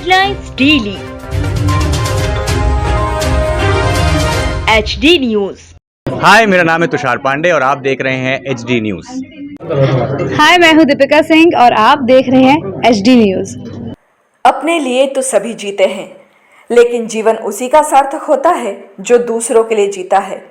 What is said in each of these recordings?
Headlines daily HD news. Hi, मेरा नाम है तुषार पांडे और आप देख रहे हैं HD न्यूज। हाय, मैं हूं दीपिका सिंह और आप देख रहे हैं HD न्यूज। अपने लिए तो सभी जीते हैं, लेकिन जीवन उसी का सार्थक होता है जो दूसरों के लिए जीता है।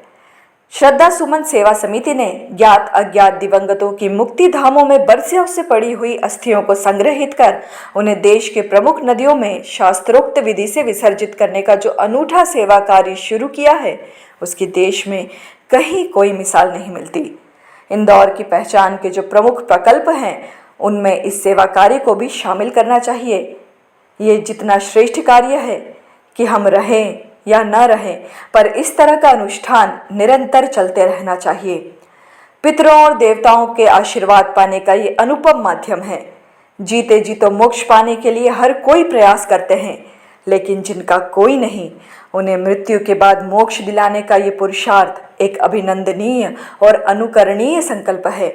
श्रद्धा सुमन सेवा समिति ने ज्ञात अज्ञात दिवंगतों की मुक्ति धामों में बरसों से पड़ी हुई अस्थियों को संग्रहित कर उन्हें देश के प्रमुख नदियों में शास्त्रोक्त विधि से विसर्जित करने का जो अनूठा सेवा कार्य शुरू किया है, उसकी देश में कहीं कोई मिसाल नहीं मिलती। इंदौर की पहचान के जो प्रमुख प्रकल्प हैं, उनमें इस सेवा कार्य को भी शामिल करना चाहिए। ये जितना श्रेष्ठ कार्य है कि हम रहें या न रहें, पर इस तरह का अनुष्ठान निरंतर चलते रहना चाहिए। पितरों और देवताओं के आशीर्वाद पाने का ये अनुपम माध्यम है। जीते जी तो मोक्ष पाने के लिए हर कोई प्रयास करते हैं, लेकिन जिनका कोई नहीं, उन्हें मृत्यु के बाद मोक्ष दिलाने का ये पुरुषार्थ एक अभिनंदनीय और अनुकरणीय संकल्प है।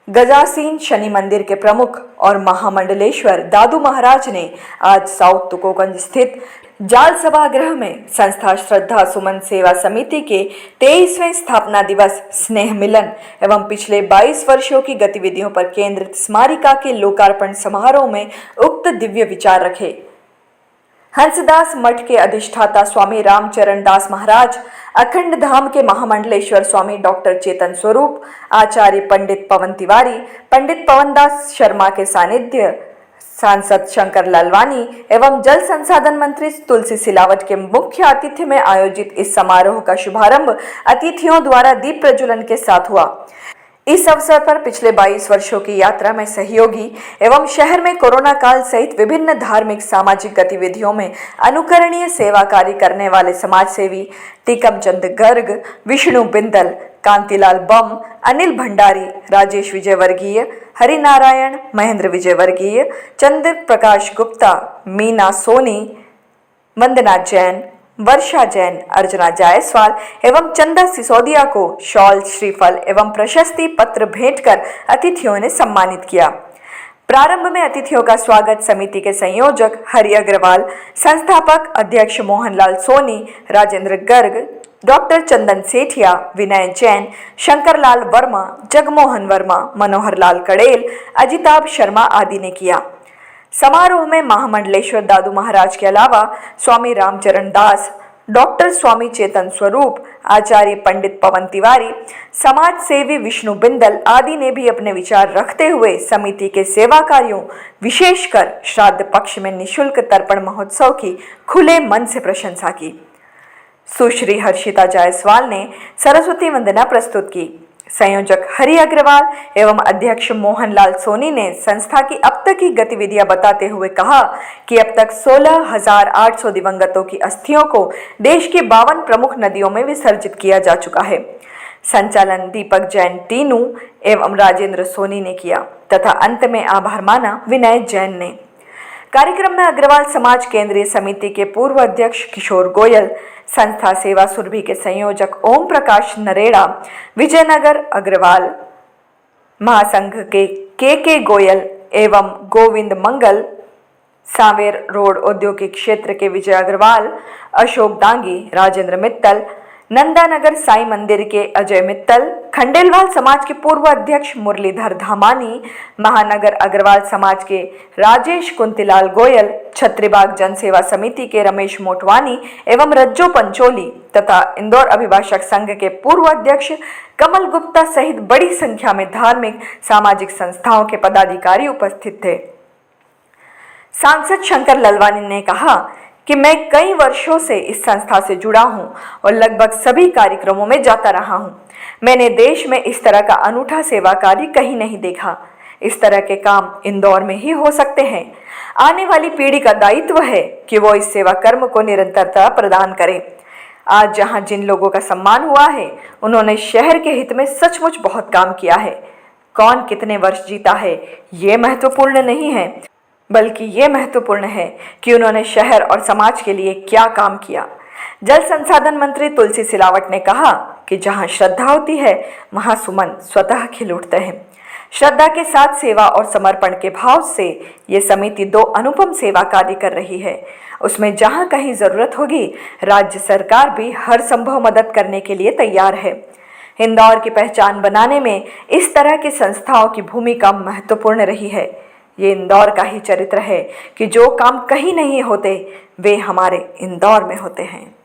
गजासीन शनि मंदिर के प्रमुख और महामंडलेश्वर दादू महाराज ने आज साउथ तुकोगंज स्थित जाल सभागृह में संस्था श्रद्धा सुमन सेवा समिति के 23वें स्थापना दिवस स्नेह मिलन एवं पिछले 22 वर्षों की गतिविधियों पर केंद्रित स्मारिका के लोकार्पण समारोह में उक्त दिव्य विचार रखे। हंसदास मठ के अधिष्ठाता स्वामी रामचरण दास महाराज, अखंड धाम के महामंडलेश्वर स्वामी डॉक्टर चेतन स्वरूप, आचार्य पंडित पवन तिवारी, पंडित पवन दास शर्मा के सानिध्य, सांसद शंकर लालवानी एवं जल संसाधन मंत्री तुलसी सिलावट के मुख्य आतिथ्य में आयोजित इस समारोह का शुभारंभ अतिथियों द्वारा दीप प्रज्वलन के साथ हुआ। इस अवसर पर पिछले 22 वर्षों की यात्रा में सहयोगी एवं शहर में कोरोना काल सहित विभिन्न धार्मिक सामाजिक गतिविधियों में अनुकरणीय सेवा कार्य करने वाले समाज सेवी टीकमचंद गर्ग, विष्णु बिंदल, कांतिलाल बम, अनिल भंडारी, राजेश विजय वर्गीय, हरिनारायण, महेंद्र विजय वर्गीय, चंद्र प्रकाश गुप्ता, मीना सोनी, वंदना जैन, वर्षा जैन, अर्चना जायसवाल एवं चंदा सिसोदिया को शॉल, श्रीफल एवं प्रशस्ति पत्र भेंट कर अतिथियों ने सम्मानित किया। प्रारंभ में अतिथियों का स्वागत समिति के संयोजक हरि अग्रवाल, संस्थापक अध्यक्ष मोहनलाल सोनी, राजेंद्र गर्ग, डॉक्टर चंदन सेठिया, विनय जैन, शंकरलाल वर्मा, जगमोहन वर्मा, मनोहर लाल कड़ेल, अजिताभ शर्मा आदि ने किया। समारोह में महामंडलेश्वर दादू महाराज के अलावा स्वामी रामचरण दास, डॉक्टर स्वामी चेतन स्वरूप, आचार्य पंडित पवन तिवारी, समाज सेवी विष्णु बिंदल आदि ने भी अपने विचार रखते हुए समिति के सेवा कार्यों, विशेषकर श्राद्ध पक्ष में निःशुल्क तर्पण महोत्सव की खुले मन से प्रशंसा की। सुश्री हर्षिता जायसवाल ने सरस्वती वंदना प्रस्तुत की। संयोजक हरि अग्रवाल एवं अध्यक्ष मोहनलाल सोनी ने संस्था की अब तक की गतिविधियां बताते हुए कहा कि अब तक 16,800 दिवंगतों की अस्थियों को देश की 52 प्रमुख नदियों में विसर्जित किया जा चुका है। संचालन दीपक जैन टीनू एवं राजेंद्र सोनी ने किया तथा अंत में आभार माना विनय जैन ने। कार्यक्रम में अग्रवाल समाज केंद्रीय समिति के पूर्व अध्यक्ष किशोर गोयल, संस्था सेवा सुरभि के संयोजक ओम प्रकाश नरेड़ा, विजयनगर अग्रवाल महासंघ के गोयल एवं गोविंद मंगल, सांवेर रोड औद्योगिक क्षेत्र के विजय अग्रवाल, अशोक डांगी, राजेंद्र मित्तल, नंदानगर साई मंदिर के अजय मित्तल, खंडेलवाल समाज के पूर्व अध्यक्ष मुरलीधर धामानी, महानगर अग्रवाल समाज के राजेश कुंतीलाल गोयल, छत्रीबाग जन सेवा समिति के रमेश मोटवानी एवं रज्जो पंचोली तथा इंदौर अभिभाषक संघ के पूर्व अध्यक्ष कमल गुप्ता सहित बड़ी संख्या में धार्मिक सामाजिक संस्थाओं के पदाधिकारी उपस्थित थे। सांसद शंकर लालवानी ने कहा कि मैं कई वर्षों से इस संस्था से जुड़ा हूं और लगभग सभी कार्यक्रमों में जाता रहा हूं। मैंने देश में इस तरह का अनूठा सेवा कार्य कहीं नहीं देखा। इस तरह के काम इंदौर में ही हो सकते हैं। आने वाली पीढ़ी का दायित्व है कि वो इस सेवा कर्म को निरंतरता प्रदान करे। आज जहां जिन लोगों का सम्मान हुआ है, उन्होंने शहर के हित में सचमुच बहुत काम किया है। कौन कितने वर्ष जीता है, ये महत्वपूर्ण नहीं है, बल्कि ये महत्वपूर्ण है कि उन्होंने शहर और समाज के लिए क्या काम किया। जल संसाधन मंत्री तुलसी सिलावट ने कहा कि जहां श्रद्धा होती है, वहां सुमन स्वतः खिल उठते हैं। श्रद्धा के साथ सेवा और समर्पण के भाव से ये समिति 2 अनुपम सेवा कार्य कर रही है। उसमें जहां कहीं जरूरत होगी, राज्य सरकार भी हर संभव मदद करने के लिए तैयार है। इंदौर की पहचान बनाने में इस तरह की संस्थाओं की भूमिका महत्वपूर्ण रही है। ये इंदौर का ही चरित्र है कि जो काम कहीं नहीं होते वे हमारे इंदौर में होते हैं।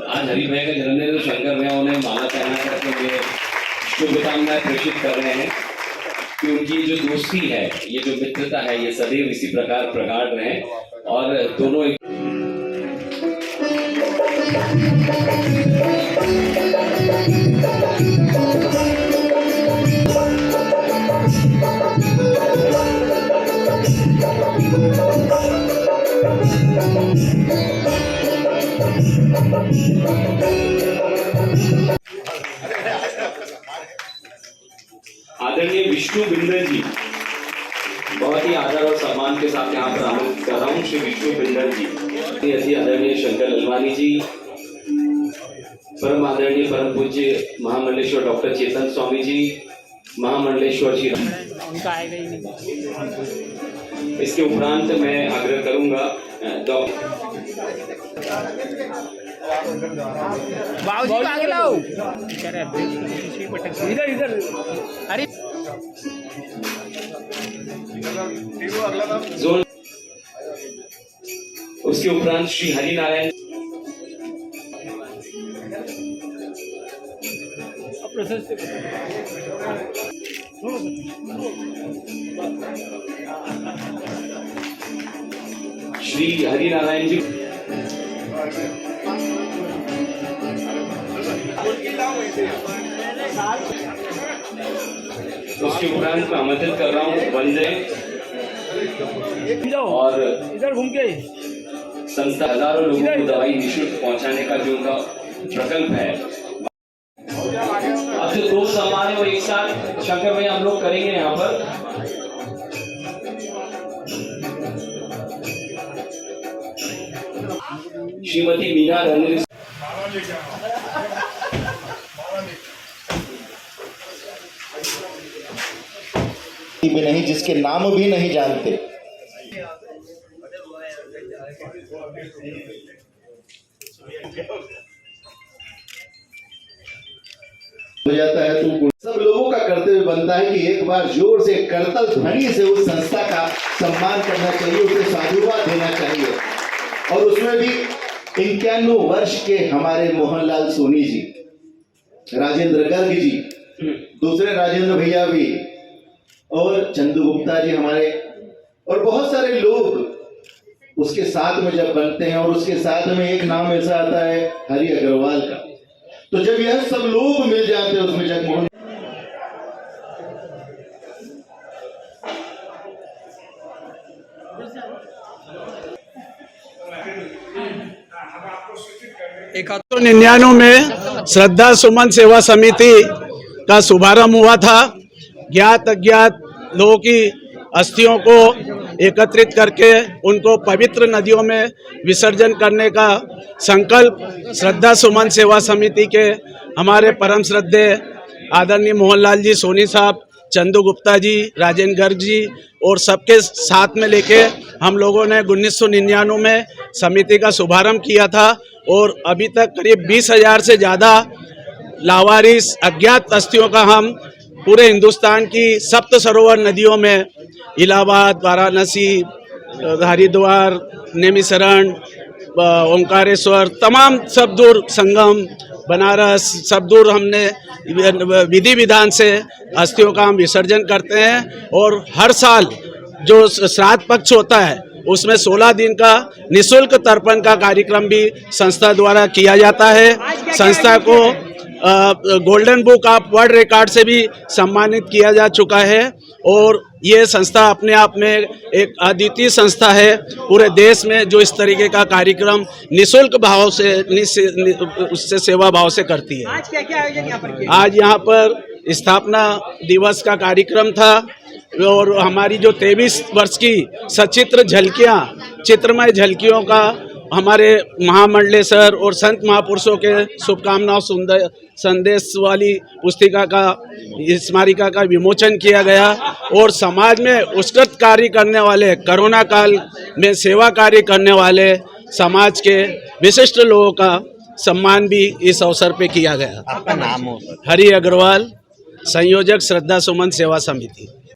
आज हरि भैया का जन्मदिन, तो शंकर भैया उन्हें माला पहना करके वे शुभकामनाएं प्रेषित कर रहे हैं कि उनकी जो दोस्ती है, ये जो मित्रता है, ये सदैव इसी प्रकार प्रगाढ़ रहे और दोनों आदरणीय विष्णु बिंदल जी, बहुत ही आदर और सम्मान के साथ यहाँ पर आमंत्रित कर रहा हूँ श्री विष्णु बिंदल जी। अति आदरणीय शंकर ललवानी जी, परम आदरणीय परम पूज्य महामंडलेश्वर डॉक्टर चेतन स्वामी जी, महामंडलेश्वर जी। इसके उपरांत मैं आग्रह करूंगा इधर अरे जोन, उसके उपरांत श्री हरि नारायण श्री हरि नारायण जी, उसके उपरांत मैं आमंत्रित कर रहा हूँ वंदे और इधर घूम के संस्था हजारों लोगों को दवाई निःशुल्क पहुंचाने का जो उनका प्रकल्प है। अब जो 2 सम्मान है वो एक साथ शंकर भैया हम लोग करेंगे यहाँ पर। श्रीमती मीना रणवीर भी नहीं, जिसके नाम भी नहीं जानते। हो जाता है तो सब लोगों का कर्तव्य बनता है कि एक बार जोर से करतल ध्वनि से उस संस्था का सम्मान करना चाहिए, उसे साधुवाद देना चाहिए। और उसमें भी 91 वर्ष के हमारे मोहनलाल सोनी जी, राजेंद्र गर्ग जी, दूसरे राजेंद्र भैया भी, और चंदू गुप्ता जी हमारे, और बहुत सारे लोग उसके साथ में जब बनते हैं। और उसके साथ में एक नाम ऐसा आता है हरि अग्रवाल का। तो जब यह सब लोग मिल जाते हैं उसमें जगमोहन तो 1999 में श्रद्धा सुमन सेवा समिति का शुभारंभ हुआ था। ज्ञात अज्ञात लोगों की अस्थियों को एकत्रित करके उनको पवित्र नदियों में विसर्जन करने का संकल्प श्रद्धा सुमन सेवा समिति के हमारे परम श्रद्धेय आदरणीय मोहनलाल जी सोनी साहब, चंदू गुप्ता जी, राजेंद्र गर्ग जी और सबके साथ में लेके हम लोगों ने 1999 में समिति का शुभारंभ किया था। और अभी तक करीब 20,000 से ज़्यादा लावारिस अज्ञात अस्थियों का हम पूरे हिंदुस्तान की सप्त सरोवर नदियों में, इलाहाबाद, वाराणसी, हरिद्वार, नेमिशरण, ओंकारेश्वर, तमाम सब दूर संगम, बनारस, सब दूर हमने विधि विधान से अस्थियों का हम विसर्जन करते हैं। और हर साल जो श्राद्ध पक्ष होता है उसमें 16 दिन का निःशुल्क तर्पण का कार्यक्रम भी संस्था द्वारा किया जाता है। संस्था को golden book of world record से भी सम्मानित किया जा चुका है और ये संस्था अपने आप में एक अद्वितीय संस्था है पूरे देश में, जो इस तरीके का कार्यक्रम निःशुल्क भाव से उससे सेवा भाव से करती है। आज क्या क्या आयोजन यहाँ पर किया? आज यहाँ पर स्थापना दिवस का कार्यक्रम था और हमारी जो 23 वर्ष की सचित्र झलकियाँ, चित्रमय झलकियों का हमारे महामंडलेश्वर और संत महापुरुषों के शुभकामनाओं सुंदर संदेश वाली पुस्तिका का स्मारिका का विमोचन किया गया और समाज में उत्कृष्ट कार्य करने वाले, कोरोना काल में सेवा कार्य करने वाले समाज के विशिष्ट लोगों का सम्मान भी इस अवसर पे किया गया। आपका नाम हो? हरि अग्रवाल, संयोजक श्रद्धा सुमन सेवा समिति।